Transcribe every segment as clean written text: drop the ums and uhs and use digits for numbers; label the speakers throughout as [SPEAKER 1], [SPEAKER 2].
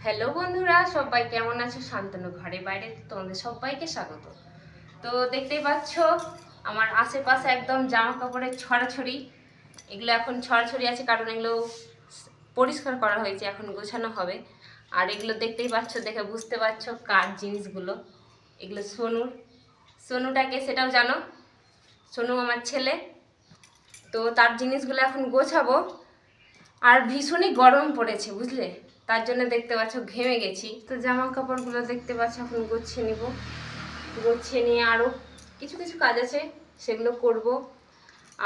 [SPEAKER 1] Hello বন্ধুরা, সবাই কেমন আছো? শান্তনু ঘরে বাইরে তোমাদের সবাইকে স্বাগত। তো দেখতেই পাচ্ছ আমার আশেপাশে একদম জামা কাপড়ের ছড়াছড়ি। এগুলো এখন ছড়াছড়ি আছে কারণ এগুলো পরিষ্কার করা হয়েছে, এখন গোছানো হবে। আর এগুলো দেখতেই পাচ্ছ, দেখে বুঝতে পারছো কার জিনিসগুলো। এগুলো সোনুটাকে সেটাও জানো, সোনু আমার ছেলে। তো তার জিনিসগুলো এখন গোছাবো। আর ভীষণই গরম পড়েছে বুঝলে, তার জন্য দেখতে পাচ্ছ ঘেমে গেছি। তো জামা কাপড়গুলো দেখতে পাচ্ছ এখন গুছিয়ে নিব। গুছিয়ে নিয়ে আরও কিছু কিছু কাজ আছে, সেগুলো করব।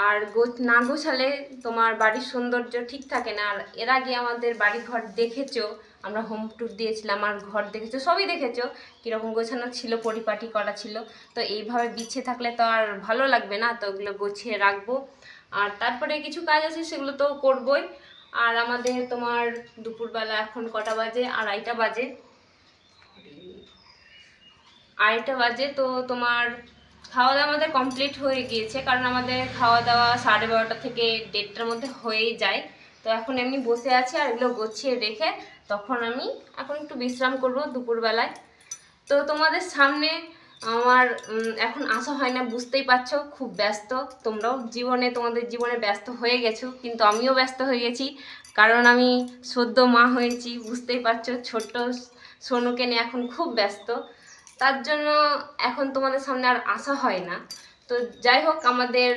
[SPEAKER 1] আর না গোছালে তোমার বাড়ির সৌন্দর্য ঠিক থাকে না। আর এর আগে আমাদের বাড়ি ঘর দেখেছো, আমরা হোম ট্যুর দিয়েছিলাম, আর ঘর দেখেছো, সবই দেখেছো কীরকম গোছানো ছিল, পরিপাটি করা ছিল। তো এইভাবে বিছিয়ে থাকলে তো আর ভালো লাগবে না, তো ওগুলো গুছিয়ে রাখবো। আর তারপরে কিছু কাজ আছে, সেগুলো তো করবই। আর আমাদের তোমার দুপুরবেলা এখন কটা বাজে? আড়াইটা বাজে। তো তোমার খাওয়া দাওয়া আমাদের কমপ্লিট হয়ে গিয়েছে, কারণ আমাদের খাওয়া দাওয়া 12:30 থেকে 1:30টার মধ্যে হয়েই যায়। তো এখন এমনি বসে আছি আর এগুলো গুছিয়ে রেখে তখন আমি এখন একটু বিশ্রাম করব দুপুরবেলায়। তো তোমাদের সামনে আমার এখন আসা হয় না, বুঝতেই পারছো, খুব ব্যস্ত। তোমরাও তোমাদের জীবনে ব্যস্ত হয়ে গেছো, কিন্তু আমিও ব্যস্ত হয়ে গেছি, কারণ আমি সদ্য মা হয়েছি, বুঝতেই পারছো। ছোট্ট সোনুকে নিয়ে এখন খুব ব্যস্ত, তার জন্য এখন তোমাদের সামনে আর আসা হয় না। তো যাই হোক, আমাদের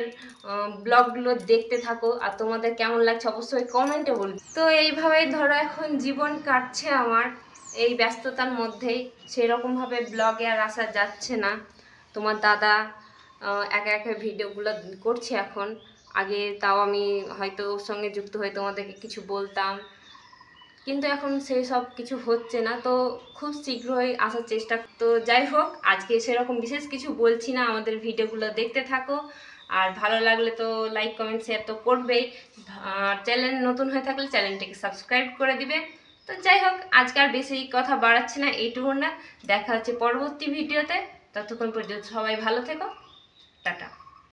[SPEAKER 1] ব্লগগুলো দেখতে থাকো, আর তোমাদের কেমন লাগছে অবশ্যই কমেন্টে বলবে। তো এইভাবেই ধরো এখন জীবন কাটছে আমার, এই ব্যস্ততার মধ্যেই। সেরকমভাবে ব্লগে আর আসা যাচ্ছে না। তোমার দাদা একা একা ভিডিওগুলো করছে এখন। আগে তাও আমি হয়তো ওর সঙ্গে যুক্ত হয়ে তোমাদেরকে কিছু বলতাম, কিন্তু এখন সেই সব কিছু হচ্ছে না। তো খুব শীঘ্রই আসার চেষ্টা। তো যাই হোক, আজকে সেরকম বিশেষ কিছু বলছি না, আমাদের ভিডিওগুলো দেখতে থাকো। আর ভালো লাগলে তো লাইক কমেন্ট শেয়ার তো করবেই। আর চ্যানেল নতুন হয়ে থাকলে চ্যানেলটিকে সাবস্ক্রাইব করে দিবে। তো যাই হোক, আজকে আর বেশি কথা বাড়াচ্ছি না, এইটুকু না। দেখা হচ্ছে পরবর্তী ভিডিওতে। ততক্ষণ পর্যন্ত সবাই ভালো থেকো, টাটা।